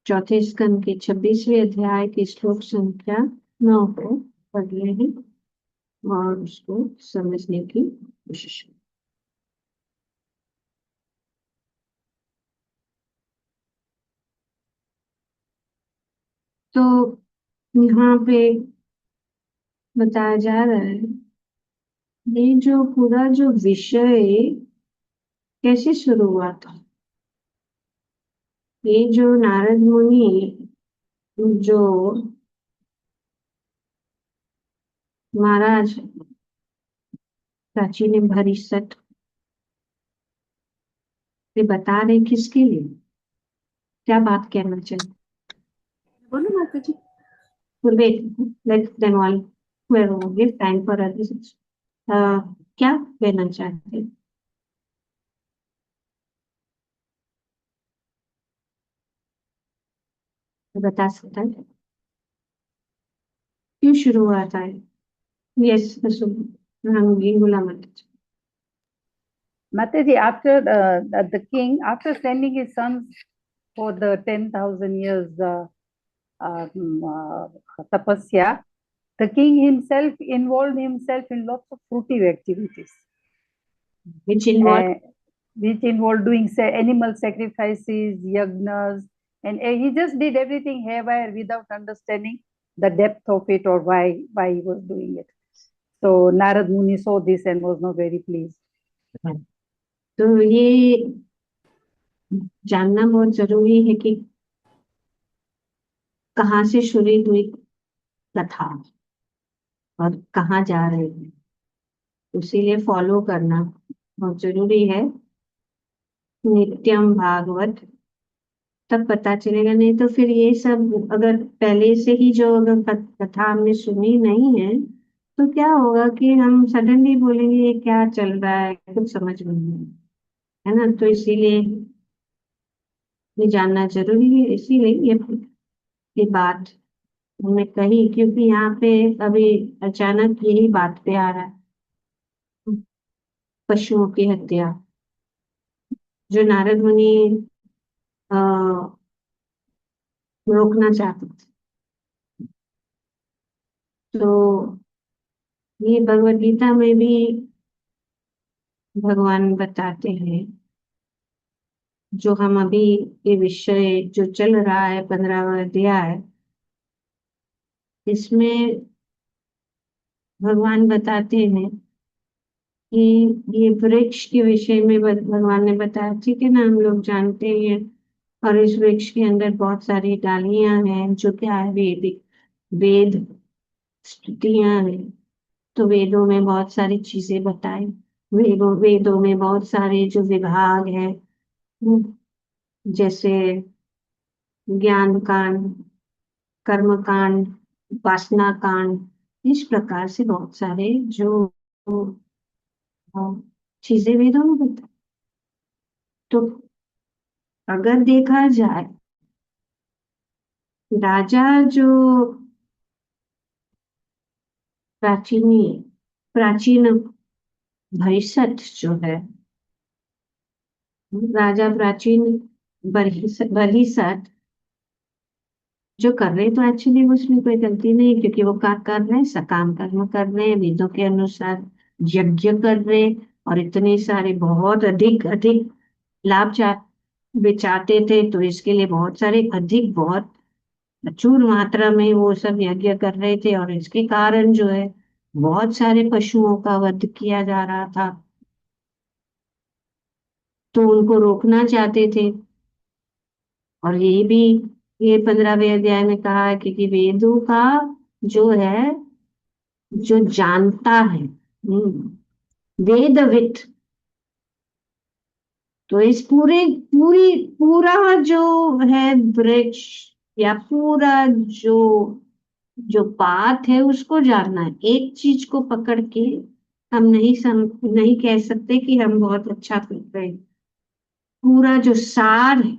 चौथे स्कंद के 26वें अध्याय की श्लोक संख्या 9 को पढ़ रहे हैं और उसको समझने की कोशिश करें। तो यहाँ पे बताया जा रहा है ये जो पूरा जो विषय कैसे शुरू हुआ था। ये जो नारद मुनि जो महाराज प्राची ने भरी सत ये बता रहे किसके लिए, क्या बात कहना चाहिए। बोलो माता जी। Wait, let them all whoever give time for others. क्या कहना चाहते हैं? तो बता सकता है क्यों शुरू हुआ था। यस हम ये बोला मत। Mataji, after the king, after sending his sons for the 10,000 years tapasya, the king himself involved himself in lots of fruitive activities, which involve which involved doing animal sacrifices, yagnas, and he just did everything haywire without understanding the depth of it or why he was doing it. So Narad Muni saw this and was not very pleased. तो ये जानना बहुत जरूरी है कि कहाँ से शुरू हुई कथा और कहाँ जा रहे हैं, इसीलिए फॉलो करना बहुत जरूरी है। नित्यम भागवत तब पता चलेगा, नहीं तो फिर ये सब अगर पहले से ही जो अगर कथा हमने सुनी नहीं है तो क्या होगा कि हम सडनली बोलेंगे ये क्या चल रहा है, कुछ समझ में नहीं है ना। तो इसीलिए ये जानना जरूरी है, इसीलिए ये बात हमने कही क्योंकि यहाँ पे अभी अचानक यही बात पे आ रहा है, पशुओं की हत्या जो नारद मुनि अ, रोकना चाहते थे। तो ये भगवत गीता में भी भगवान बताते हैं, जो हम अभी ये विषय जो चल रहा है 15वां अध्याय, इसमें भगवान बताते हैं कि ये वृक्ष के विषय में भगवान ने बताया, ठीक है ना, हम लोग जानते हैं। और इस वृक्ष के अंदर बहुत सारी डालियां हैं जो क्या है, वेदिक वेद स्तुतियां हैं। तो वेदों में बहुत सारी चीजें बताई, वेदों में बहुत सारे जो विभाग है, जैसे ज्ञान कांड, कर्म कांड, उपासना कांड, इस प्रकार से बहुत सारे जो चीजें वेदों में बताई। तो अगर देखा जाए राजा जो प्राचीनी प्राचीन भविष्यत जो है, राजा प्राचीन बरहिसत जो कर रहे, तो एक्चुअली उसमें कोई गलती नहीं, क्योंकि वो क्या कर रहे हैं, सकाम कर्म कर रहे हैं, वेदों के अनुसार यज्ञ कर रहे हैं, और इतने सारे बहुत अधिक अधिक लाभ वे चाहते थे, तो इसके लिए बहुत सारे अधिक बहुत प्रचुर मात्रा में वो सब यज्ञ कर रहे थे, और इसके कारण जो है बहुत सारे पशुओं का वध किया जा रहा था। तो उनको रोकना चाहते थे। और ये भी ये 15वें अध्याय में कहा है कि वेदों का जो है, जो जानता है, वेदविद, तो इस पूरा जो है वृक्ष या पूरा जो जो बात है उसको जानना है। एक चीज को पकड़ के हम नहीं कह सकते कि हम बहुत अच्छा कर रहे हैं। पूरा जो सार है,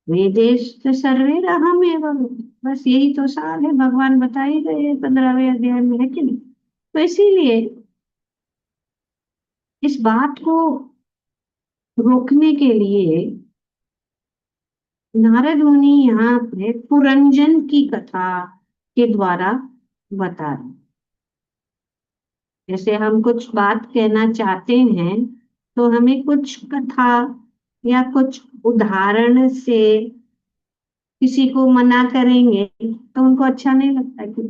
वेदेश सर्वे अहमेवं, बस यही तो सार है, भगवान बता ही गए हैं 15वें अध्याय में, है कि नहीं। तो इसीलिए इस बात को रोकने के लिए नारद मुनि यहाँ पे पुरंजन की कथा के द्वारा बता रहे। जैसे हम कुछ बात कहना चाहते हैं तो हमें कुछ कथा या कुछ उदाहरण से किसी को मना करेंगे तो उनको अच्छा नहीं लगता, कि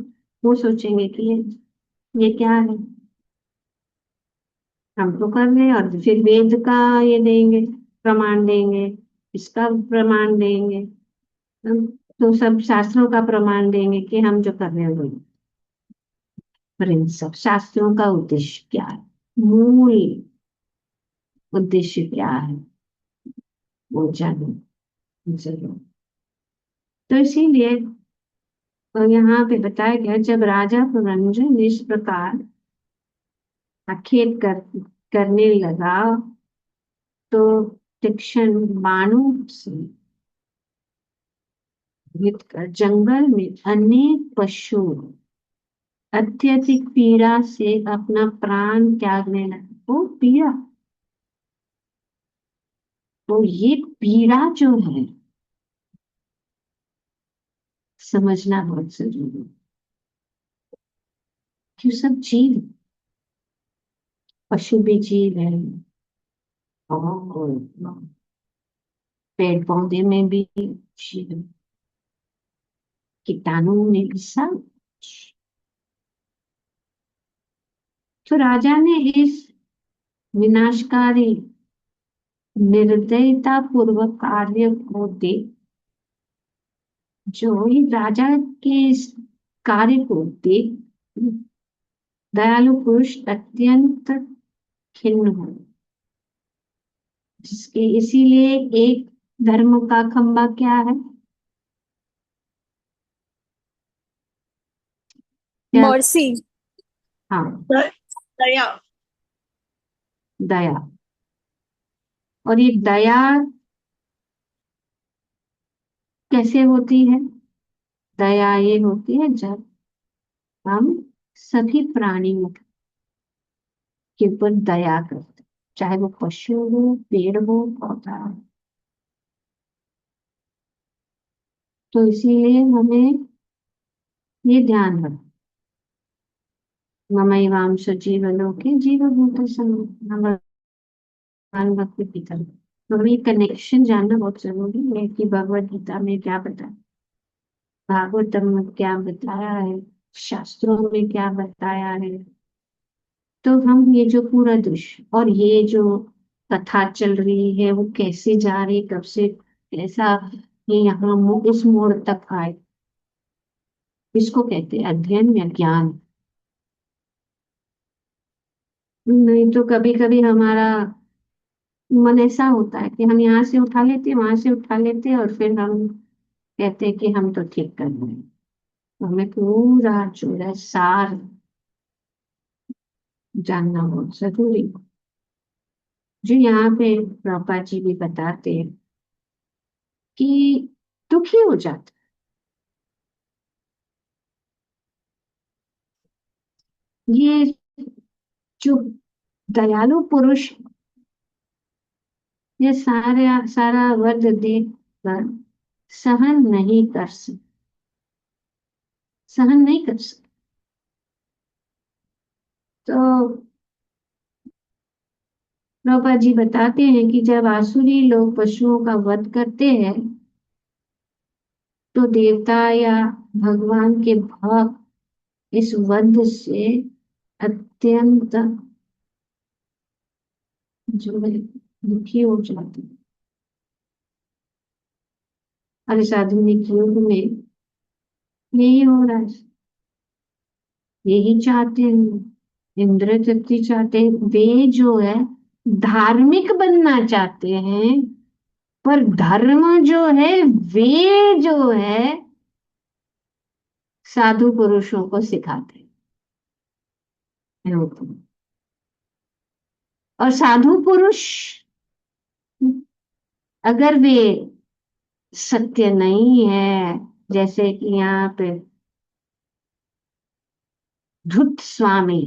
वो सोचेंगे कि ये क्या है, हम तो कर रहे हैं। और फिर वेद का ये देंगे, प्रमाण देंगे, इसका प्रमाण देंगे, हम तो सब शास्त्रों का प्रमाण देंगे कि हम जो कर रहे हैं वही। पर इन सब शास्त्रों का उद्देश्य क्या है, मूल उद्देश्य क्या है, वो जानो जरूर। तो इसीलिए यहाँ पे बताया गया, जब राजा पुरंजन इस प्रकार आक्षेप करने लगा तो तीक्ष्ण बाणों से भेद कर जंगल में अनेक पशु अत्यधिक पीड़ा से अपना प्राण त्यागने लगे। वो पीड़ा, तो ये पीड़ा जो है समझना बहुत जरूरी है कि सब जीव, पशु भी जीव है और पेड़ पौधे में भी जीव है, कीटाणु में भी सब। तो राजा ने इस विनाशकारी निर्दयता पूर्वक कार्य को देख, जो ये राजा के इस कार्य को देख दयालु पुरुष अत्यंत खिन्न हो, जिसके इसीलिए एक धर्म का खंबा क्या है, क्या? मर्सी, हाँ, दया। दया। और ये दया कैसे होती है? दया ये होती है जब हम सभी प्राणियों के ऊपर दया करते, चाहे वो पशु हो, पेड़ हो, पौधा हो। तो इसीलिए हमें ये ध्यान रखना, ममैवांश जीवलोके जीवभूत भगवान भक्ति की तरफ। तो हमें कनेक्शन जानना बहुत जरूरी है कि भगवत गीता में क्या बताया, भागवतम में क्या बताया है, शास्त्रों में क्या बताया है। तो हम ये जो पूरा दृश्य और ये जो कथा चल रही है वो कैसे जा रही, कब से कैसा ये यहाँ इस मोड़ तक आए, इसको कहते हैं अध्ययन या ज्ञान। नहीं तो कभी कभी हमारा मन ऐसा होता है कि हम यहाँ से उठा लेते हैं, वहां से उठा लेते हैं, और फिर हम कहते हैं कि हम तो ठीक कर रहे हैं। तो हमें पूरा जो है सार जानना बहुत जरूरी है। जो यहाँ पे प्रभुपाद जी भी बताते हैं कि दुखी हो जाता, ये जो दयालु पुरुष ये सारा वर्ग देख कर सहन नहीं कर सकते, सहन नहीं कर सकते। तो प्रभुपाद जी बताते हैं कि जब आसुरी लोग पशुओं का वध करते हैं तो देवता या भगवान के भक्त इस वध से अत्यंत जो है दुखी हो जाते हैं। और इस आधुनिक युग में यही हो रहा है, यही चाहते हैं, इंद्र तृप्ति चाहते हैं, वे जो है धार्मिक बनना चाहते हैं, पर धर्म जो है वे जो है साधु पुरुषों को सिखाते हैं। और साधु पुरुष अगर वे सत्य नहीं है, जैसे कि यहाँ पे धूत स्वामी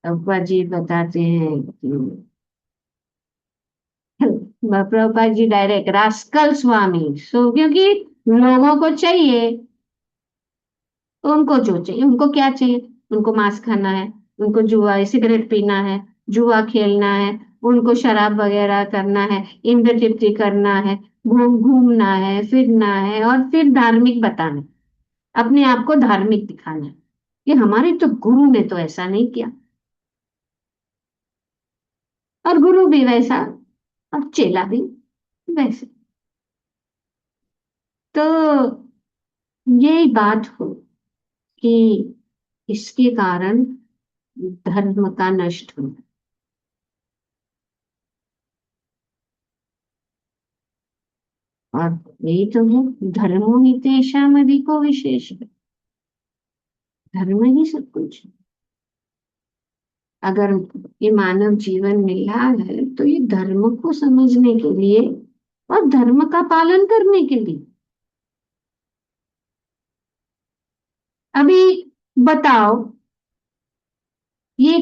अब्बा जी बताते हैं कि प्रभुपाद जी डायरेक्ट रास्कल स्वामी। सो क्योंकि लोगों को चाहिए, उनको जो चाहिए, उनको क्या चाहिए, उनको मांस खाना है, उनको जुआ सिगरेट पीना है, जुआ खेलना है, उनको शराब वगैरह करना है, इंद्र तृप्ति करना है, घूमना है, फिरना है, और फिर धार्मिक बताना है, अपने आप को धार्मिक दिखाना है। ये हमारे तो गुरु ने तो ऐसा नहीं किया, और गुरु भी वैसा, और चेला भी वैसे। तो यही बात हो कि इसके कारण धर्म का नष्ट होना। और यही तो है, धर्मो ही तेषाम् अधिको विशेष। धर्म ही सब कुछ है। अगर ये मानव जीवन मिला है तो ये धर्म को समझने के लिए और धर्म का पालन करने के लिए। अभी बताओ, ये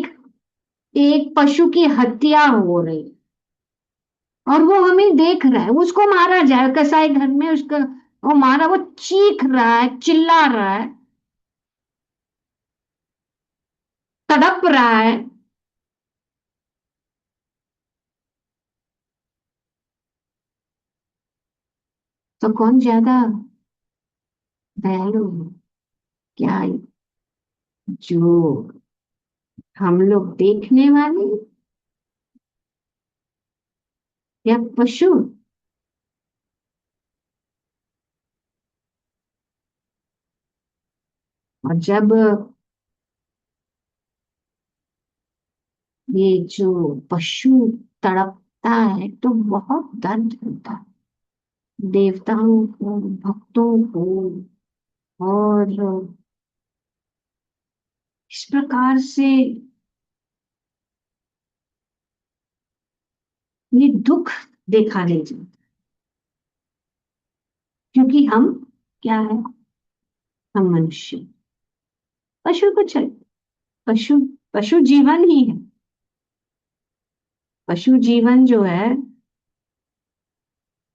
एक पशु की हत्या हो रही है, और वो हमें देख रहा है, उसको मारा जाए, कसाई घर में उसका वो मारा, वो चीख रहा है, चिल्ला रहा है, तड़प रहा है। तो कौन ज्यादा दयालु है? क्या जो हम लोग देखने वाले, या पशु? और जब ये जो पशु तड़पता है तो बहुत दर्द होता है, देवताओं को, भक्तों को। और इस प्रकार से ये दुख देखा नहीं जाता, क्योंकि हम क्या है, हम मनुष्य। पशु को चल, पशु पशु जीवन ही है। पशु जीवन जो है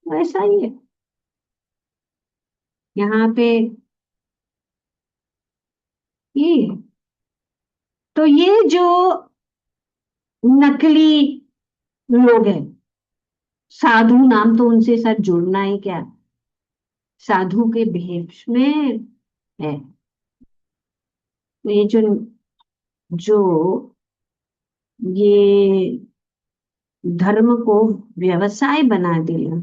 वैसा ही है। यहाँ पे ये है। तो ये जो नकली लोग हैं, साधु, नाम तो उनसे साथ जुड़ना ही क्या, साधु के भेष में है। तो ये जो ये धर्म को व्यवसाय बना दिया,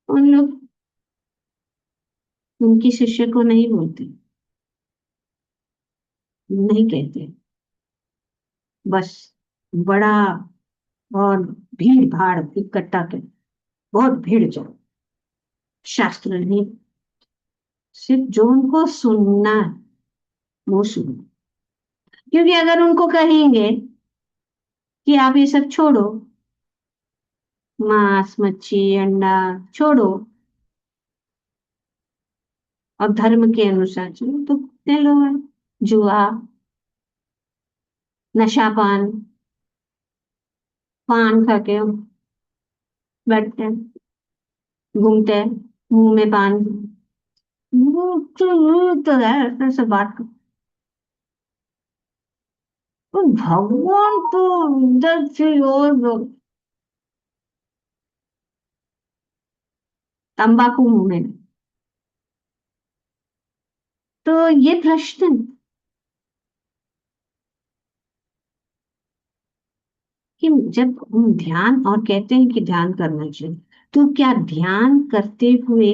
उन लोग उनकी शिष्य को नहीं बोलते, नहीं कहते, बस बड़ा और भीड़ भाड़ इकट्ठा कर, बहुत भीड़ जाओ, शास्त्र नहीं, सिर्फ जो उनको सुनना है वो सुनो। क्योंकि अगर उनको कहेंगे कि आप ये सब छोड़ो, मांस मच्छी अंडा छोड़ो, और धर्म के अनुसार चलो, तो कितने लोग हैं जुआ, नशा पान, पान खा के बैठते हैं, घूमते हैं, मुंह में पान। ये तो है ऐसे बात कर। तो भगवान तो इधर से और तंबाकू मुंह में। तो ये प्रश्न कि जब हम ध्यान और कहते हैं कि ध्यान करना चाहिए, तो क्या ध्यान करते हुए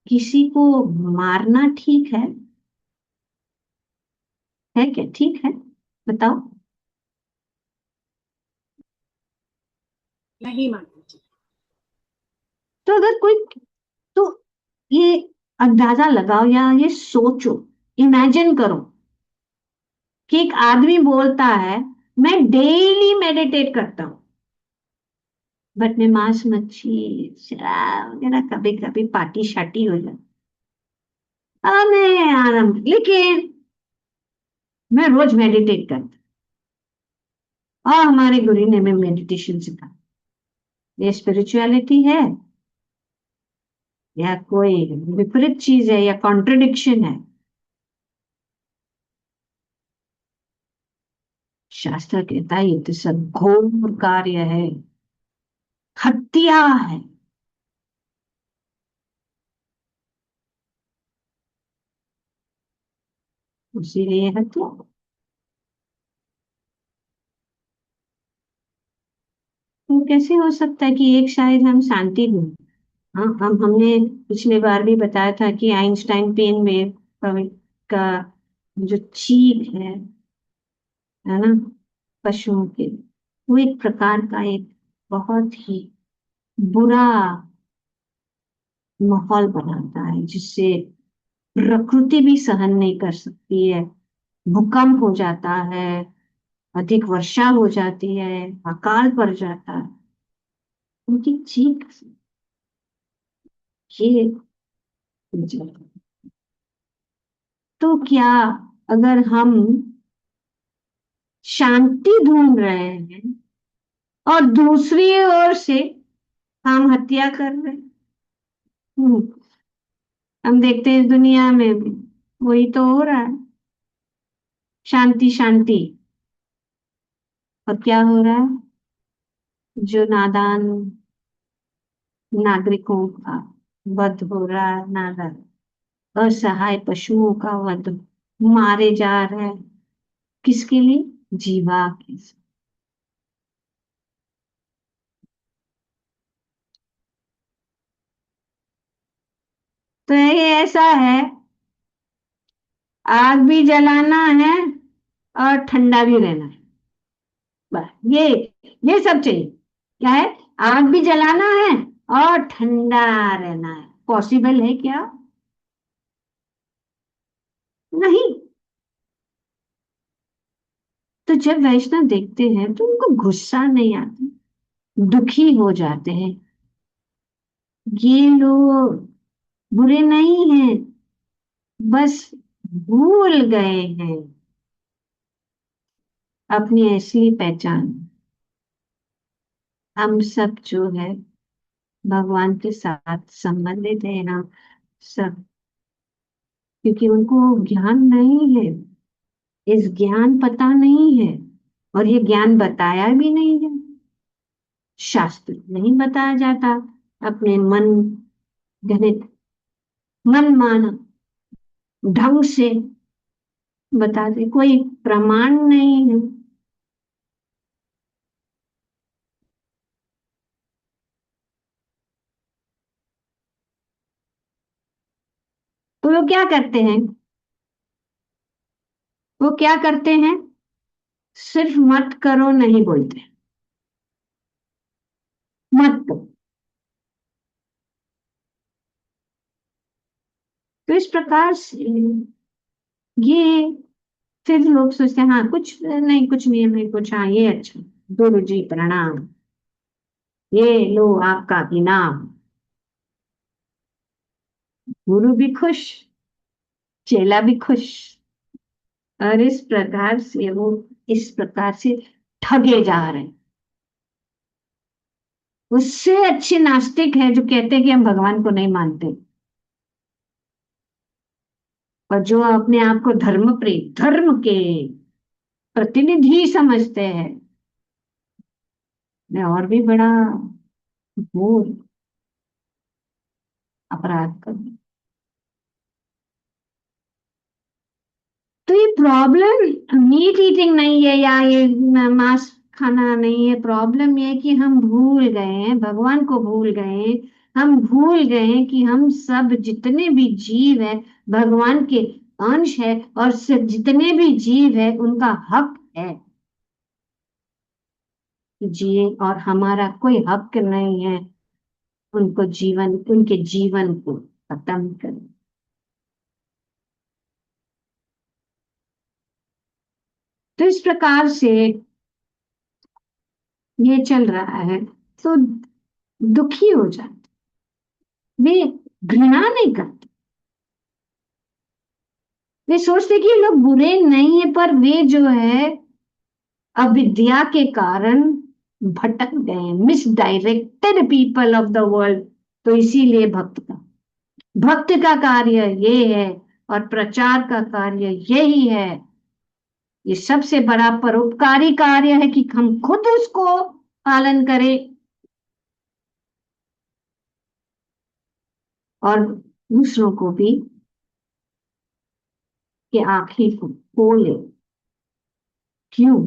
किसी को मारना ठीक है क्या, ठीक है? बताओ। नहीं मानना चाहिए। तो अगर कोई, तो ये अंदाजा लगाओ या ये सोचो, इमेजिन करो कि एक आदमी बोलता है मैं डेली मेडिटेट करता हूँ, बट मैं मांस मच्छी शराब वगैरह कभी कभी पार्टी शाटी हो जाए, मैं आराम, लेकिन मैं रोज मेडिटेट करता, और हमारे गुरु ने हमें मेडिटेशन सिखाया, ये स्पिरिचुअलिटी है या कोई विपरीत चीज है या कॉन्ट्रडिक्शन है? शास्त्र कहता है ये तो सब घोर कार्य है, हत्या है। इसीलिए हत्या। तो कैसे हो सकता है कि एक शायद हम शांति ढूंढ। हाँ, हमने पिछले बार भी बताया था कि आइंस्टाइन पेन में का जो चीख है ना, पशुओं के, वो एक प्रकार का एक बहुत ही बुरा माहौल बनाता है, जिससे प्रकृति भी सहन नहीं कर सकती है। भूकंप हो जाता है, अधिक वर्षा हो जाती है, अकाल पड़ जाता है। उनकी चीख से ये। तो क्या अगर हम शांति ढूंढ रहे हैं और दूसरी ओर से हम हत्या कर रहे हैं? हम्म, हम देखते हैं इस दुनिया में भी वही तो हो रहा है। शांति शांति, और क्या हो रहा है? जो नादान नागरिकों का वध हो रहा है, नादान असहाय पशुओं का वध, मारे जा रहे हैं। किसके लिए? जीवा के। तो ये ऐसा है, आग भी जलाना है और ठंडा भी रहना है। बस ये सब चाहिए। क्या है? आग भी जलाना है और ठंडा रहना है। पॉसिबल है क्या? नहीं। तो जब वैष्णव देखते हैं तो उनको गुस्सा नहीं आता, दुखी हो जाते हैं। ये लोग बुरे नहीं हैं, बस भूल गए हैं अपनी असली पहचान। हम सब जो है भगवान के साथ संबंधित है, हम सब, क्योंकि उनको ज्ञान नहीं है, इस ज्ञान पता नहीं है, और ये ज्ञान बताया भी नहीं है। शास्त्र नहीं बताया जाता, अपने मन गणित मन माना ढंग से बता दे, कोई प्रमाण नहीं है। तो वो क्या करते हैं? वो क्या करते हैं? सिर्फ मत करो नहीं बोलते, मत करो। तो इस प्रकार से ये, फिर लोग सोचते हैं हाँ कुछ नहीं, कुछ नियम है कुछ, हाँ ये अच्छा, गुरु जी प्रणाम, ये लो आपका इनाम। गुरु भी खुश, चेला भी खुश। और इस प्रकार से वो इस प्रकार से ठगे जा रहे हैं। उससे अच्छे नास्तिक है जो कहते हैं कि हम भगवान को नहीं मानते, और जो अपने आप को धर्म प्रिय, धर्म के प्रतिनिधि समझते हैं। मैं और भी बड़ा घोर अपराध कर। तो ये प्रॉब्लम मीट ईटिंग नहीं है या ये मांस खाना नहीं है। प्रॉब्लम ये है कि हम भूल गए हैं, भगवान को भूल गए हैं। हम भूल गए हैं कि हम सब जितने भी जीव है भगवान के अंश है, और सिर्फ जितने भी जीव है उनका हक है कि जिए, और हमारा कोई हक नहीं है उनको जीवन, उनके जीवन को खत्म करें। तो इस प्रकार से ये चल रहा है। तो दुखी हो जाते, वे घृणा नहीं करते, वे सोचते कि ये लोग बुरे नहीं है, पर वे जो है अविद्या के कारण भटक गए, misdirected people of the world. तो इसीलिए भक्त का कार्य ये है और प्रचार का कार्य यही है। ये सबसे बड़ा परोपकारी कार्य है कि हम खुद उसको पालन करें और दूसरों को भी कि आंखें खोले। क्यों?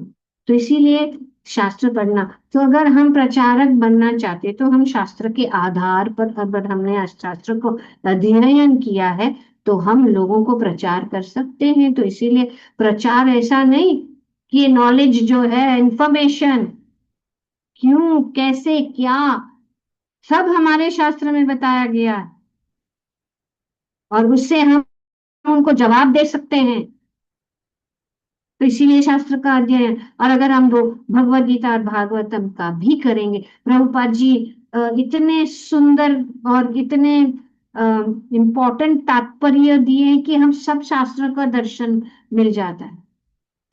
तो इसीलिए शास्त्र पढ़ना। तो अगर हम प्रचारक बनना चाहते तो हम शास्त्र के आधार पर, अगर हमने शास्त्र को अध्ययन किया है तो हम लोगों को प्रचार कर सकते हैं। तो इसीलिए प्रचार ऐसा नहीं कि ये नॉलेज जो है, इंफॉर्मेशन, क्यों, कैसे, क्या, सब हमारे शास्त्र में बताया गया है और उससे हम उनको जवाब दे सकते हैं। तो इसीलिए शास्त्र का अध्ययन। और अगर हम वो भगवत गीता और भागवतम का भी करेंगे, प्रभुपाद जी इतने सुंदर और इतने इम्पोर्टेंट तात्पर्य दिए हैं कि हम सब शास्त्र का दर्शन मिल जाता है।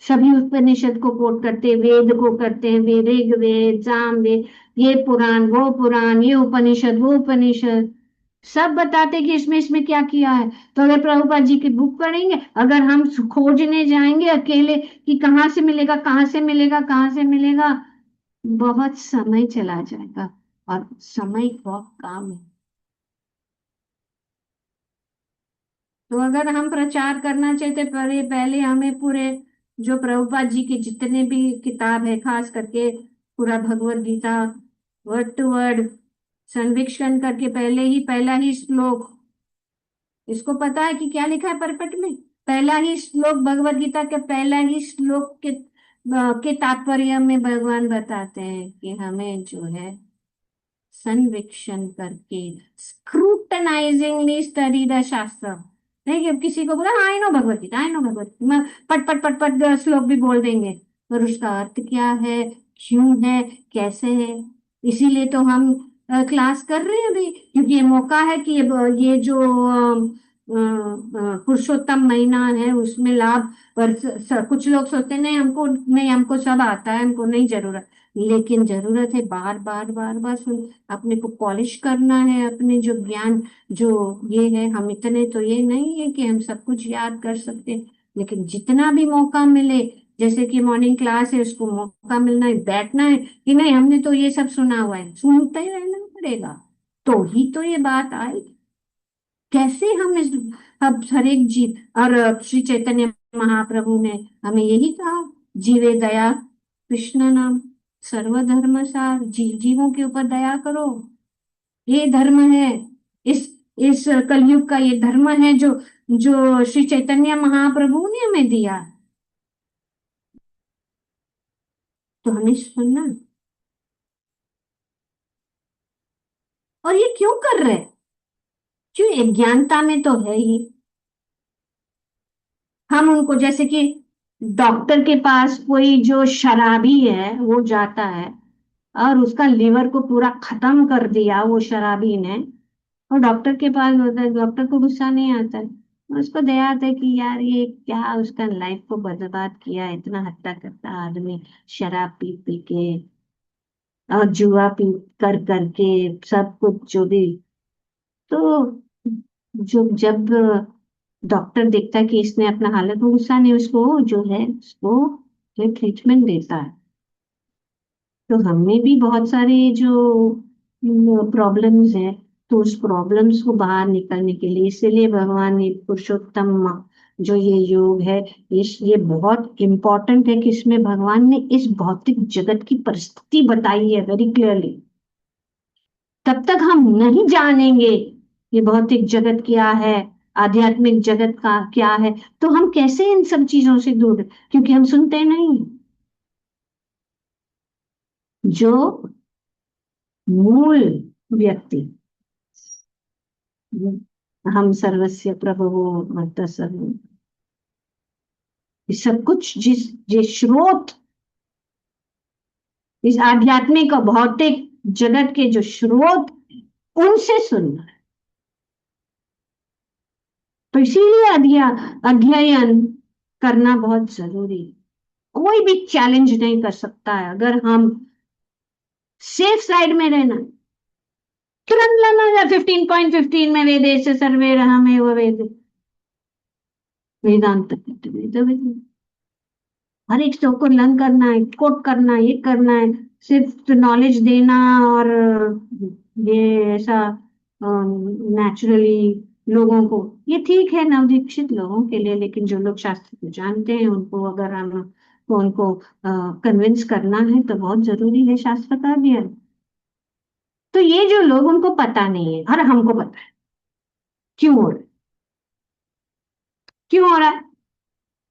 सभी उपनिषद को कोट करते हैं, वेद को करते हैं, ऋग्वेद, सामवेद, ये पुराण वो पुराण, ये उपनिषद वो उपनिषद, सब बताते कि इसमें इसमें क्या किया है। तो अगर प्रभुपाद जी की बुक पढ़ेंगे, अगर हम खोजने जाएंगे अकेले कि कहाँ से मिलेगा, कहाँ से मिलेगा, कहाँ से मिलेगा, बहुत समय चला जाएगा और समय बहुत काम है। तो अगर हम प्रचार करना चाहते पहले पहले हमें पूरे जो प्रभुपाद जी के जितने भी किताब है, खास करके पूरा Bhagavad Gita word to word संरक्षण करके पहला ही श्लोक, इसको पता है कि क्या लिखा है परपट में? पहला ही श्लोक भगवत गीता के पहला ही श्लोक के तात्पर्य में भगवान बताते हैं कि हमें जो है संरक्षण करके स्क्रूटनाइजिंगली स्टडी द शास्त्र। नहीं कि अब किसी को बोला I know Bhagavad Gita, I know Bhagavad Gita, मैं पट पट पट पट श्लोक भी बोल देंगे, पर उसका अर्थ क्या है, क्यों है, कैसे है? इसीलिए तो हम क्लास कर रहे हैं अभी, क्योंकि ये मौका है कि ये जो पुरुषोत्तम महीना है उसमें लाभ। पर कुछ लोग सोचते नहीं, हमको नहीं, हमको सब आता है, हमको नहीं जरूरत। लेकिन जरूरत है, बार बार बार बार सुन, अपने को पॉलिश करना है, अपने जो ज्ञान जो ये है। हम इतने तो ये नहीं है कि हम सब कुछ याद कर सकते, लेकिन जितना भी मौका मिले, जैसे कि मॉर्निंग क्लास है, उसको मौका मिलना है, बैठना है कि नहीं हमने तो ये सब सुना हुआ है, सुनते ही रहना पड़ेगा, तो ही तो ये बात आएगी। कैसे हम इस, अब हर एक जीव, और श्री चैतन्य महाप्रभु ने हमें यही कहा, जीवे दया कृष्ण नाम सर्वधर्म सार, जीवों के ऊपर दया करो, ये धर्म है। इस इस कलयुग का ये धर्म है जो जो श्री चैतन्य महाप्रभु ने हमें दिया। तो हमें सुनना। और ये क्यों कर रहे हैं? क्यों? अज्ञानता में तो है ही। हम उनको, जैसे कि डॉक्टर के पास कोई जो शराबी है वो जाता है और उसका लिवर को पूरा खत्म कर दिया वो शराबी ने, और डॉक्टर के पास होता है, डॉक्टर को गुस्सा नहीं आता है, उसको दया आता है कि यार ये क्या उसका लाइफ को बर्बाद किया, इतना हट्टा कट्टा आदमी, शराब पी पी के और जुआ पी कर करके सब कुछ जो भी। तो जो जब डॉक्टर देखता है कि इसने अपना हालत में गुस्सा नहीं, उसको जो है उसको जो ट्रीटमेंट देता है। तो हमें भी बहुत सारे जो प्रॉब्लम्स हैं, तो उस प्रॉब्लम्स को बाहर निकलने के लिए, इसीलिए भगवान ने पुरुषोत्तम जो ये योग है, ये बहुत इंपॉर्टेंट है कि इसमें भगवान ने इस भौतिक जगत की परिस्थिति बताई है वेरी क्लियरली। तब तक हम नहीं जानेंगे ये भौतिक जगत क्या है, आध्यात्मिक जगत का क्या है, तो हम कैसे इन सब चीजों से दूर, क्योंकि हम सुनते नहीं। जो मूल व्यक्ति, हम सर्वस्य प्रभवो मत्त सर्व, ये सब कुछ जिस स्रोत, इस आध्यात्मिक और भौतिक जगत के जो स्रोत, उनसे सुनना है। तो इसीलिए अध्ययन करना बहुत जरूरी है। कोई भी चैलेंज नहीं कर सकता है अगर हम सेफ साइड में रहना, तुरंत लाना जा 15.15 में वेदेश सर्वे में वो वेदांत हर एक स्टॉक को लर्न करना है, कोट करना है, ये करना है, सिर्फ नॉलेज देना और ये ऐसा नेचुरली लोगों को, ये ठीक है नवदीक्षित लोगों के लिए, लेकिन जो लोग शास्त्र को जानते हैं उनको अगर हम उनको कन्विंस करना है तो बहुत जरूरी है शास्त्र का ज्ञान। तो ये जो लोग उनको पता नहीं है और हमको पता है क्यों हो रहा है, क्यों हो रहा है,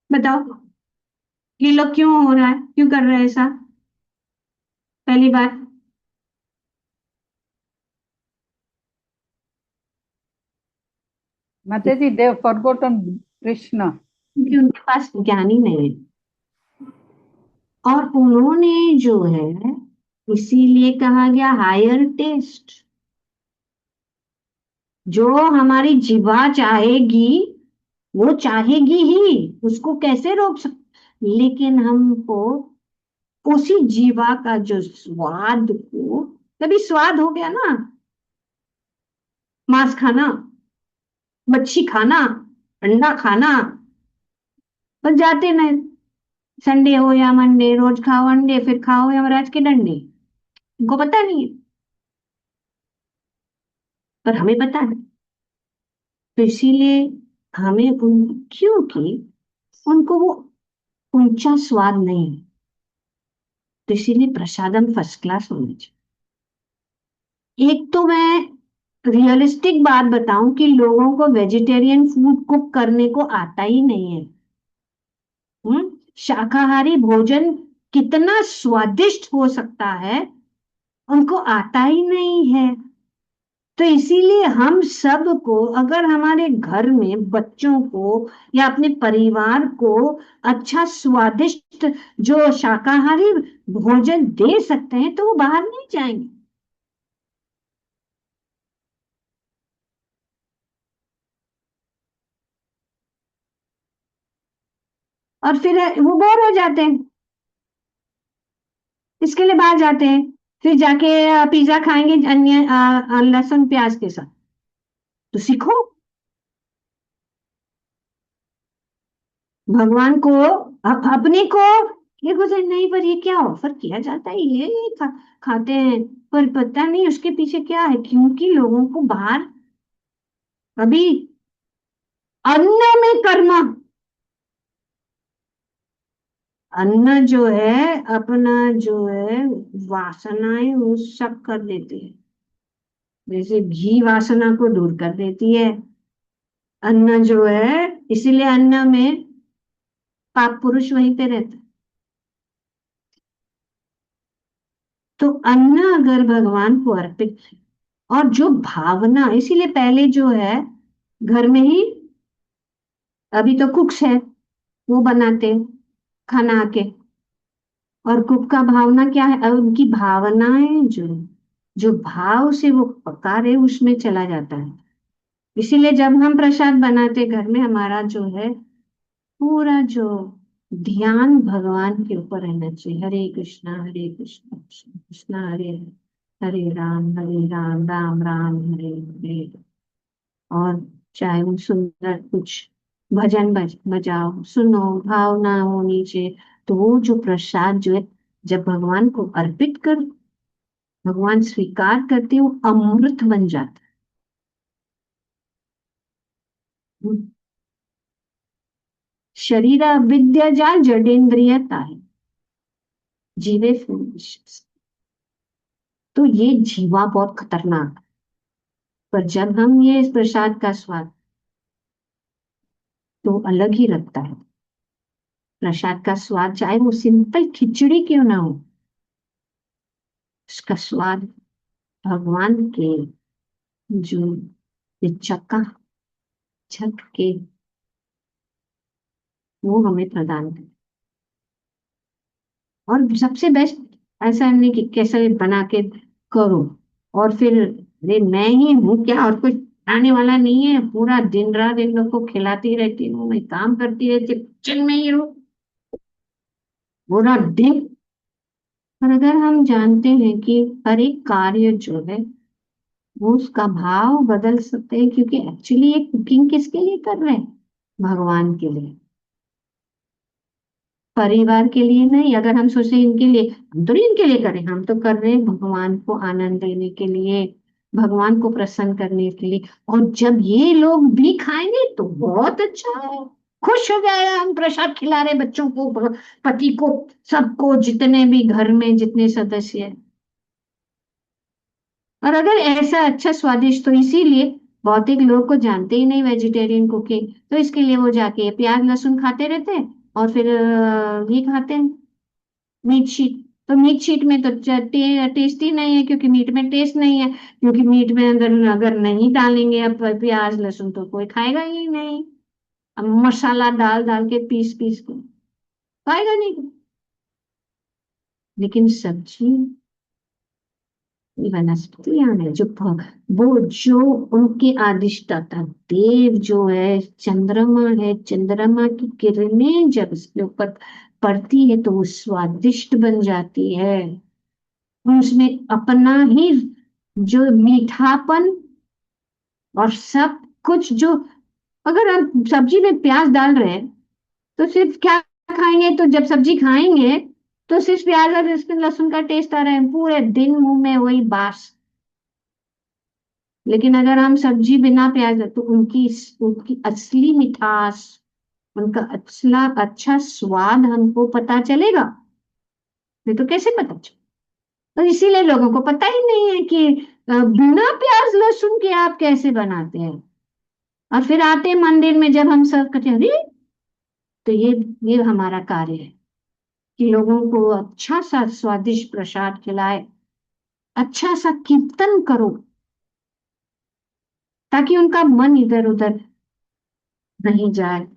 बताओ ये लोग क्यों हो रहा है, क्यों कर रहे हैं ऐसा। पहली बात Mataji, they have forgotten Krishna. कि उनके पास ज्ञान ही नहीं है, और उन्होंने जो है इसीलिए कहा गया हायर टेस्ट, जो हमारी जीवा चाहेगी वो चाहेगी ही, उसको कैसे रोक सकते, लेकिन हमको उसी जीवा का जो स्वाद को, तभी स्वाद हो गया ना, मांस खाना, मच्छी खाना, अंडा खाना, बस जाते नहीं, संडे हो या मंडे रोज खाओ अंडे, फिर खाओ यमराज के डंडे, उनको पता नहीं है पर हमें पता है। तो इसीलिए हमें क्योंकि उनको वो ऊंचा स्वाद नहीं है, तो इसीलिए प्रसादम फर्स्ट क्लास होनी चाहिए। एक तो मैं रियलिस्टिक बात बताऊं कि लोगों को वेजिटेरियन फूड कुक करने को आता ही नहीं है। शाकाहारी भोजन कितना स्वादिष्ट हो सकता है उनको आता ही नहीं है। तो इसीलिए हम सबको, अगर हमारे घर में बच्चों को या अपने परिवार को अच्छा स्वादिष्ट जो शाकाहारी भोजन दे सकते हैं तो वो बाहर नहीं जाएंगे। और फिर वो बोर हो जाते हैं, इसके लिए बाहर जाते हैं, फिर जाके पिज्जा खाएंगे अन्य लहसुन प्याज के साथ। तो सीखो भगवान को, अपने को, ये गुजर नहीं, पर ये क्या ऑफर किया जाता है, ये खाते हैं, पर पता नहीं उसके पीछे क्या है, क्योंकि लोगों को बाहर अभी अन्न में कर्म, अन्न जो है अपना जो है वासनाएं वो सब कर देती है, जैसे घी वासना को दूर कर देती है अन्न जो है, इसीलिए अन्न में पाप पुरुष वहीं पे रहता है। तो अन्न अगर भगवान को अर्पित है और जो भावना, इसीलिए पहले जो है घर में ही, अभी तो कुक्स है वो बनाते हैं खाना आके, और कुक का भावना क्या है, अब उनकी भावनाएं जो जो भाव से वो पका रहे उसमें चला जाता है। इसीलिए जब हम प्रसाद बनाते घर में, हमारा जो है पूरा जो ध्यान भगवान के ऊपर रहना चाहिए, हरे कृष्णा कृष्ण कृष्ण हरे हरे राम राम राम हरे हरे। और चाहे वो सुंदर कुछ भजन बजाओ, सुनो, भावना होनी चाहिए। तो वो जो प्रसाद जो है जब भगवान को अर्पित कर, भगवान स्वीकार करते हैं, वो अमृत बन जाता है। शरीर अविद्या जाल जडेंद्रियता है, जीवे फिर विश्व। तो ये जीवा बहुत खतरनाक है। पर जब हम ये इस प्रसाद का स्वाद तो अलग ही रखता है, प्रसाद का स्वाद चाहे वो सिंपल खिचड़ी क्यों ना हो, उसका स्वाद भगवान के जो ये चक्का छक के वो हमें प्रदान करे। और सबसे बेस्ट ऐसा नहीं कि कैसे बना के करो और फिर अरे मैं ही हूँ क्या और कुछ आने वाला नहीं है, पूरा दिन रात इन लोग को खिलाती रहती हूँ, मैं काम करती रहती किचन में ही हूँ पूरा दिन, और अगर हम जानते हैं कि हर एक कार्य जो है वो उसका भाव बदल सकते हैं, क्योंकि एक्चुअली ये कुकिंग किसके लिए कर रहे हैं? भगवान के लिए, परिवार के लिए नहीं। अगर हम सोचे इनके लिए, हम तो नहीं इनके लिए करें, हम तो कर रहे हैं भगवान को आनंद देने के लिए, भगवान को प्रसन्न करने के लिए। और जब ये लोग भी खाएंगे तो बहुत अच्छा है, खुश हो जाएगा। हम प्रसाद खिला रहे बच्चों को, पति को, सबको, जितने भी घर में जितने सदस्य हैं। और अगर ऐसा अच्छा स्वादिष्ट, तो इसीलिए भौतिक लोग को जानते ही नहीं वेजिटेरियन कुकिंग, तो इसके लिए वो जाके प्याज लहसुन खाते रहते हैं और फिर ये खाते हैं मीट शीट। तो मीट शीट में तो टेस्ट ही नहीं है, क्योंकि मीट में टेस्ट नहीं है, क्योंकि मीट में अगर अगर नहीं डालेंगे अब प्याज लहसुन तो कोई खाएगा ही नहीं। अब मसाला डाल डाल के पीस पीस के खाएगा नहीं। लेकिन सब्जी, ये वनस्पतियां हैं जो वो जो उनके अधिष्ठाता देव जो है चंद्रमा है, चंद्रमा की किरणें जब इसके ऊपर पड़ती है तो वो स्वादिष्ट बन जाती है। उसमें अपना ही जो मीठापन और सब कुछ जो, अगर हम सब्जी में प्याज डाल रहे हैं तो सिर्फ क्या खाएंगे? तो जब सब्जी खाएंगे तो सिर्फ प्याज और इसमें लहसुन का टेस्ट आ रहा है, पूरे दिन मुंह में वही बास। लेकिन अगर हम सब्जी बिना प्याज, तो उनकी असली मिठास, उनका असला अच्छा स्वाद हमको पता चलेगा। नहीं तो कैसे पता चले? तो इसीलिए लोगों को पता ही नहीं है कि बिना प्याज लहसुन के आप कैसे बनाते हैं। और फिर आते हैं मंदिर में, जब हम सर्व करते हैं, अरे तो ये हमारा कार्य है कि लोगों को अच्छा सा स्वादिष्ट प्रसाद खिलाए, अच्छा सा कीर्तन करो, ताकि उनका मन इधर उधर नहीं जाए।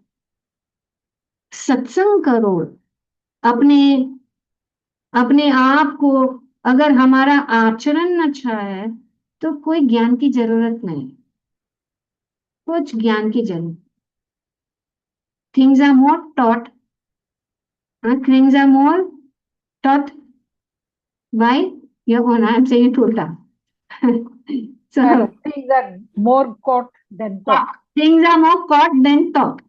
सत्संग करो, अपने अपने आप को, अगर हमारा आचरण अच्छा है तो कोई ज्ञान की जरूरत नहीं, कुछ ज्ञान की जरूरत। Things are more taught, things are more taught by your own, I am saying उल्टा। And So things are more caught than taught. things are more caught than taught.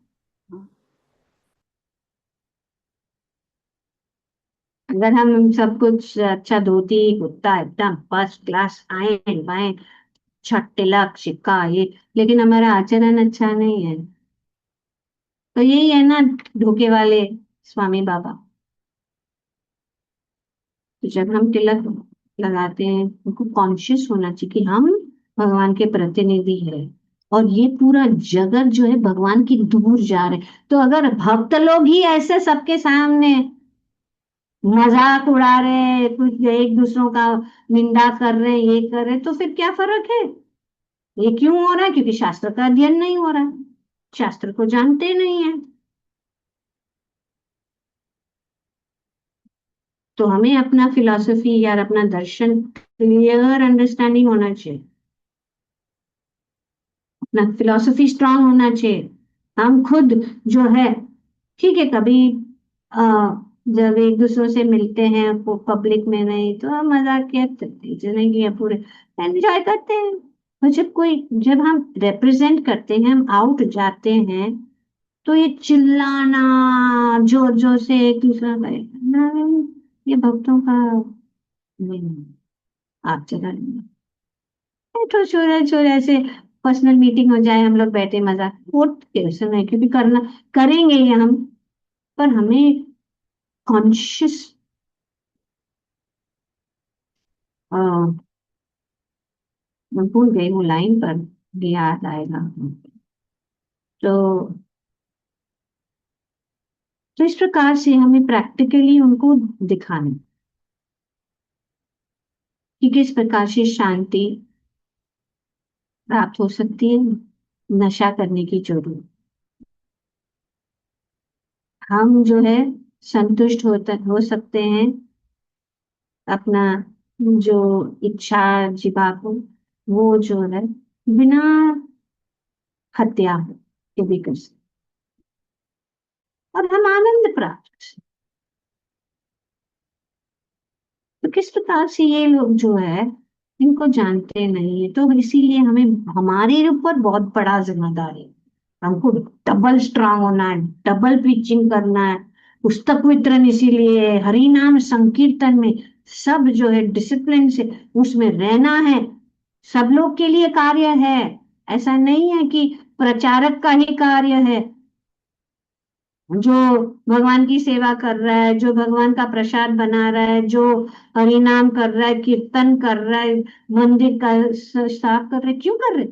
अगर हम सब कुछ अच्छा, धोती कुर्ता एकदम फर्स्ट क्लास, आए बाएं, छठ तिलक सिक्का ये, लेकिन हमारा आचरण अच्छा नहीं है, तो यही है ना धोखे वाले स्वामी बाबा। तो जब हम तिलक लगाते हैं, उनको कॉन्शियस होना चाहिए कि हम भगवान के प्रतिनिधि हैं, और ये पूरा जगत जो है भगवान की दूर जा रहे। तो अगर भक्त लोग ही ऐसे सबके सामने मजाक उड़ा रहे, कुछ एक दूसरों का निंदा कर रहे, ये कर रहे, तो फिर क्या फर्क है? ये क्यों हो रहा है? क्योंकि शास्त्र का अध्ययन नहीं हो रहा है, शास्त्र को जानते नहीं है। तो हमें अपना फिलॉसफी या अपना दर्शन क्लियर अंडरस्टैंडिंग होना चाहिए, अपना फिलॉसफी स्ट्रांग होना चाहिए। हम खुद जो है, ठीक है, कभी आ, जब एक दूसरों से मिलते हैं पब्लिक में, नहीं तो हम मजाक किया जिंदगी है पूरे एंजॉय करते हैं। और जब हम रिप्रेजेंट करते हैं, हम आउट जाते हैं, तो ये चिल्लाना, जोर जोर से एक दूसरा का ये भक्तों का नहीं, आप चला नहीं। तो छोरा छोरा से पर्सनल मीटिंग हो जाए, हम लोग बैठे मजाक वो कैसे नहीं, क्योंकि करना करेंगे ही हम, पर हमें कॉन्शियस, मैं भूल गई वो लाइन, पर भी याद आएगा। तो इस प्रकार से हमें प्रैक्टिकली उनको दिखाना कि किस प्रकार से शांति प्राप्त हो सकती है, नशा करने की जरूरत। हम जो है संतुष्ट हो सकते हैं अपना जो इच्छा जीवा को, वो जो है बिना हत्या के भी कर सकते, और हम आनंद प्राप्त कर सकते। तो किस प्रकार से ये लोग जो है इनको जानते नहीं है। तो इसीलिए हमें हमारे ऊपर बहुत बड़ा जिम्मेदारी है। हमको डबल स्ट्रांग होना है, डबल प्रीचिंग करना है। पुस्तक वितरण इसीलिए हरि नाम संकीर्तन में सब जो है डिसिप्लिन से उसमें रहना है। सब लोग के लिए कार्य है, ऐसा नहीं है कि प्रचारक का ही कार्य है। जो भगवान की सेवा कर रहा है, जो भगवान का प्रसाद बना रहा है, जो हरि नाम कर रहा है, कीर्तन कर रहा है, मंदिर का साफ कर रहे, क्यों कर रहे,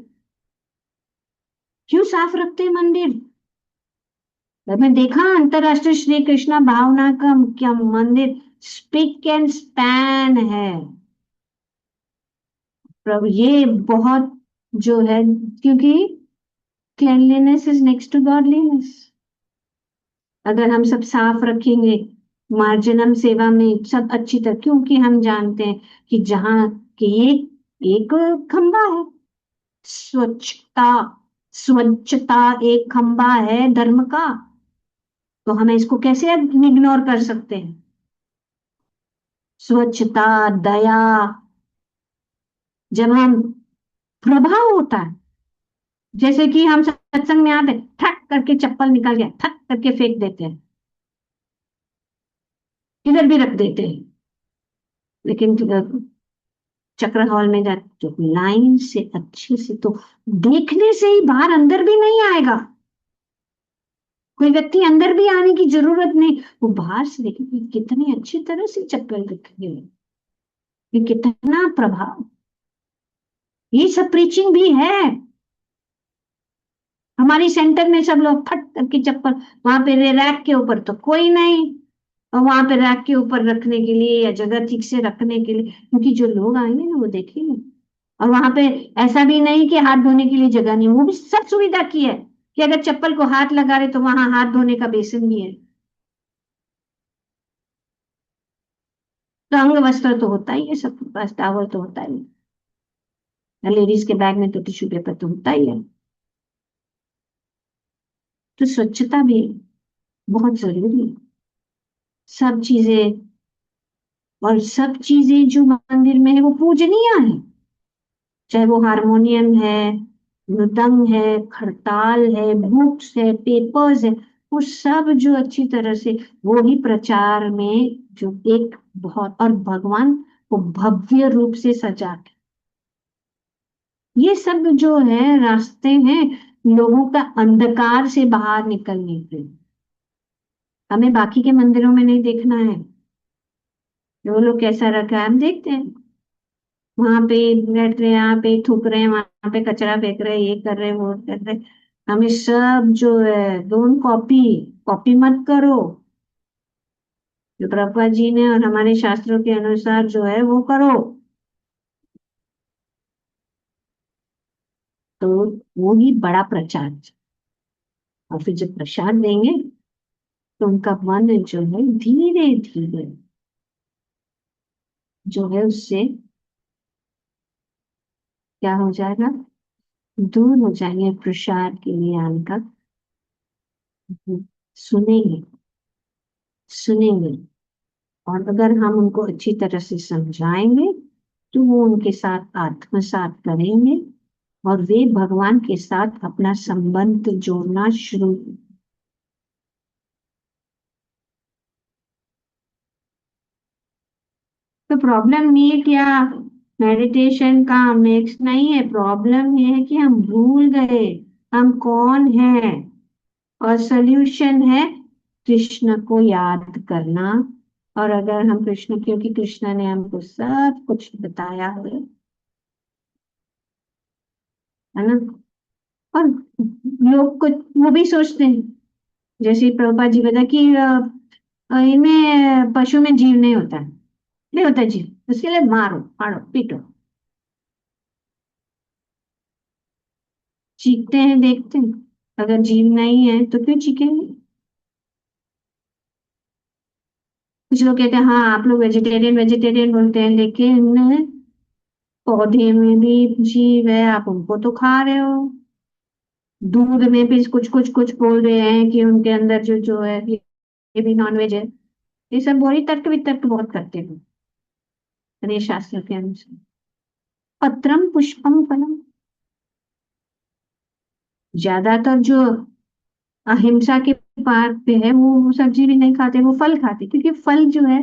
क्यों साफ रखते हैं मंदिर। मैंने देखा अंतरराष्ट्रीय श्री कृष्णा भावना का क्या मंदिर स्पिक एंड स्पैन है। प्रभु ये बहुत जो है, क्योंकि cleanliness is next to godliness. अगर हम सब साफ रखेंगे, मार्जनम सेवा में सब अच्छी तरह, क्योंकि हम जानते हैं कि जहाँ कि एक खंबा है स्वच्छता, स्वच्छता एक खंबा है धर्म का। तो हमें इसको कैसे इग्नोर कर सकते हैं। स्वच्छता, दया, जब हम प्रभाव होता है, जैसे कि हम सत्संग में आते ठक करके चप्पल निकल गया ठक करके फेंक देते हैं, किधर भी रख देते हैं। लेकिन चक्र हॉल में जाते तो लाइन से अच्छे से, तो देखने से ही बाहर अंदर भी नहीं आएगा। कोई व्यक्ति अंदर भी आने की जरूरत नहीं, वो बाहर से देखे कि कितनी अच्छी तरह से चप्पल रखी है, ये कितना प्रभाव। ये सब प्रीचिंग भी है। हमारी सेंटर में सब लोग फट करके चप्पल, वहां पे रैक के ऊपर तो कोई नहीं, और वहां पे रैक के ऊपर रखने के लिए या जगह ठीक से रखने के लिए, क्योंकि जो लोग आएंगे ना वो देखेंगे। और वहां पे ऐसा भी नहीं कि हाथ धोने के लिए जगह नहीं, वो भी सब सुविधा की है कि अगर चप्पल को हाथ लगा रहे तो वहां हाथ धोने का बेसिन भी है। तो अंग वस्त्र तो होता ही है, सबके पास टावल तो होता ही है, लेडीज के बैग में तो टिश्यू पेपर तो होता ही है। तो स्वच्छता भी बहुत जरूरी है। सब चीजें, और सब चीजें जो मंदिर में है वो पूजनीय है। चाहे वो हारमोनियम है, मृदंग है, खड़ताल है, बुक्स है, पेपर्स है, वो सब जो अच्छी तरह से वो ही प्रचार में जो एक बहुत, और भगवान को भव्य रूप से सजा के, ये सब जो है रास्ते हैं लोगों का अंधकार से बाहर निकलने के। हमें बाकी के मंदिरों में नहीं देखना है वो लोग कैसा रखा है, हम देखते हैं वहां पे बैठ रहे, यहाँ पे थूक रहे हैं, वहां पे कचरा फेंक रहे हैं, ये कर रहे हैं, वो कर रहे हैं। हमें सब जो है डोंट कॉपी, कॉपी मत करो। जो प्रभुपाद जी ने और हमारे शास्त्रों के अनुसार जो है वो करो। तो वो ही बड़ा प्रचार। और फिर जब प्रसाद देंगे तो उनका मन जो है धीरे धीरे जो है उससे क्या हो जाएगा, दूर हो जाएंगे प्रसाद के लिए आकर। सुनेंगे, सुनेंगे, और अगर हम उनको अच्छी तरह से समझाएंगे तो वो उनके साथ आत्मसात करेंगे और वे भगवान के साथ अपना संबंध जोड़ना शुरू। तो प्रॉब्लम ये क्या मेडिटेशन का मिक्स नहीं है, प्रॉब्लम ये है कि हम भूल गए हम कौन हैं। और सोल्यूशन है कृष्ण को याद करना। और अगर हम कृष्ण, क्योंकि कृष्ण ने हमको सब कुछ बताया है ना। और लोग कुछ वो भी सोचते हैं, जैसे प्रभुपाद जी बता कि इनमें पशु में जीव नहीं होता है, नहीं होता जीव, उसके लिए मारो फाड़ो पीटो। चीखते हैं देखते हैं, अगर जीव नहीं है तो क्यों चीखेंगे। कुछ लोग कहते हैं हाँ आप लोग वेजिटेरियन वेजिटेरियन बोलते हैं, लेकिन पौधे में भी जीव है, आप उनको तो खा रहे हो। दूध में भी कुछ कुछ कुछ बोल रहे हैं कि उनके अंदर जो जो है ये भी नॉनवेज है। ये सब वही तर्क वितर्क बहुत करते हैं। हरे शास्त्र के अनुसार। पत्रम पुष्पम फलम, ज्यादातर जो अहिंसा के पार पे है वो सब्जी भी नहीं खाते, वो फल खाते, क्योंकि फल जो है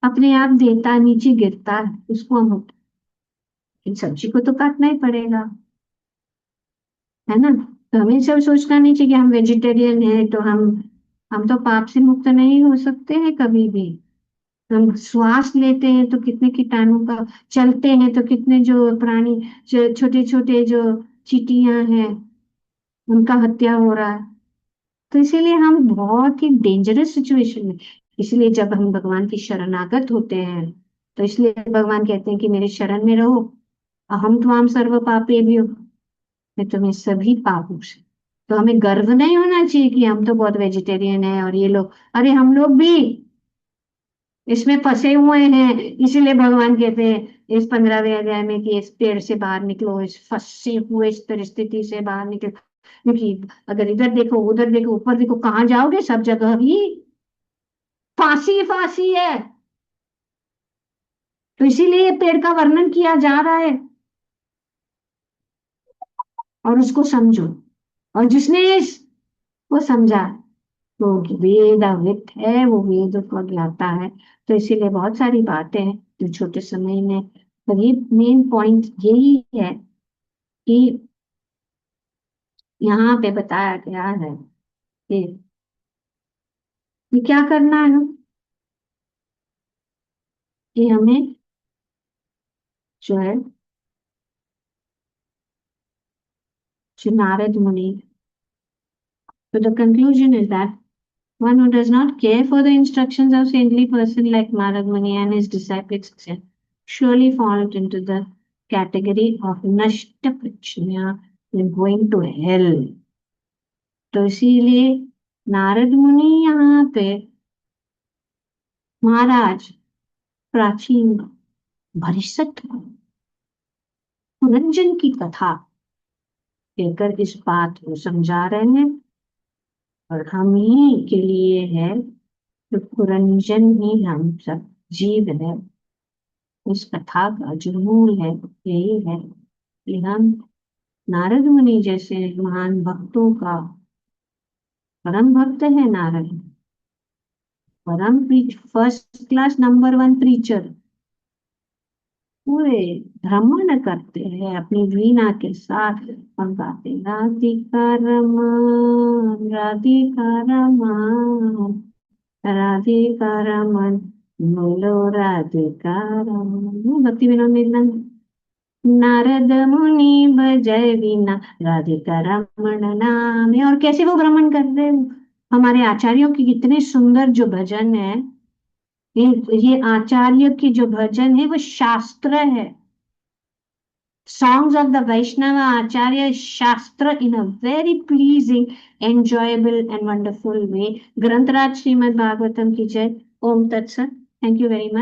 अपने आप देता नीचे गिरता है, उसको हम, इन सब्जी को तो काटना ही पड़ेगा, है ना। तो हमें सब सोचना नहीं चाहिए कि हम वेजिटेरियन हैं तो हम तो पाप से मुक्त नहीं हो सकते हैं कभी भी। हम श्वास लेते हैं तो कितने कीटाणु का, चलते हैं तो कितने जो प्राणी, जो छोटे छोटे जो चींटियां हैं उनका हत्या हो रहा है। तो इसीलिए हम बहुत ही डेंजरस सिचुएशन में, इसलिए जब हम भगवान की शरणागत होते हैं तो इसलिए भगवान कहते हैं कि मेरे शरण में रहो, अहम त्वाम सर्व पापेभ्यो, मैं तुम्हें सभी पापों से। तो हमें गर्व नहीं होना चाहिए कि हम तो बहुत वेजिटेरियन है और ये लोग, अरे हम लोग भी इसमें फंसे हुए हैं। इसीलिए भगवान कहते हैं इस 15वें अध्याय में कि इस पेड़ से बाहर निकलो, इस फंसे हुए इस परिस्थिति से बाहर निकलो, क्योंकि अगर इधर देखो उधर देखो ऊपर देखो कहाँ जाओगे, सब जगह ही फांसी फांसी है। तो इसीलिए पेड़ का वर्णन किया जा रहा है, और उसको समझो। और जिसने वो समझा वो वेदावित है, वो वेद को ज्ञाता है। तो इसीलिए बहुत सारी बातें हैं जो छोटे समय में, पर ये मेन पॉइंट यही है कि यहाँ पे बताया गया है कि क्या करना है, कि हमें जो है, जो नारद मुनि, तो the conclusion is that one who does not care for the instructions of saintly person like Narad Muni and his disciples surely fall into the category of nashta prajna and going to hell. तो इसीलिए नारद मुनि यहाँ पे महाराज प्राचीन भरिष्ट पुरंजन की कथा कहकर इस बात को समझा रहे हैं, और हम ही के लिए है, तो पुरंजन ही हम सब जीव है। इस कथा का जो मूल है यही है कि हम नारद मुनि जैसे महान भक्तों का, परम भक्त है नारद, परम first class number one preacher, पूरे भ्रमण करते हैं अपनी वीणा के साथ और गाते राधिका रमन राधिका रमन राधिका रमन, बोलो राधिका रमन। भक्ति विनोद में नारद मुनि भजय बिना राधिका रमण नाम। और कैसे वो भ्रमण करते हैं, हमारे आचार्यों की कितने सुंदर जो भजन है, ये आचार्य की जो भजन है वो शास्त्र है। Songs of the Vaishnava Acharya Shastra in a very pleasing, enjoyable and wonderful way. ग्रंथराज Shrimad Bhagavatam की जय। ओम तत्सत। Thank you very much.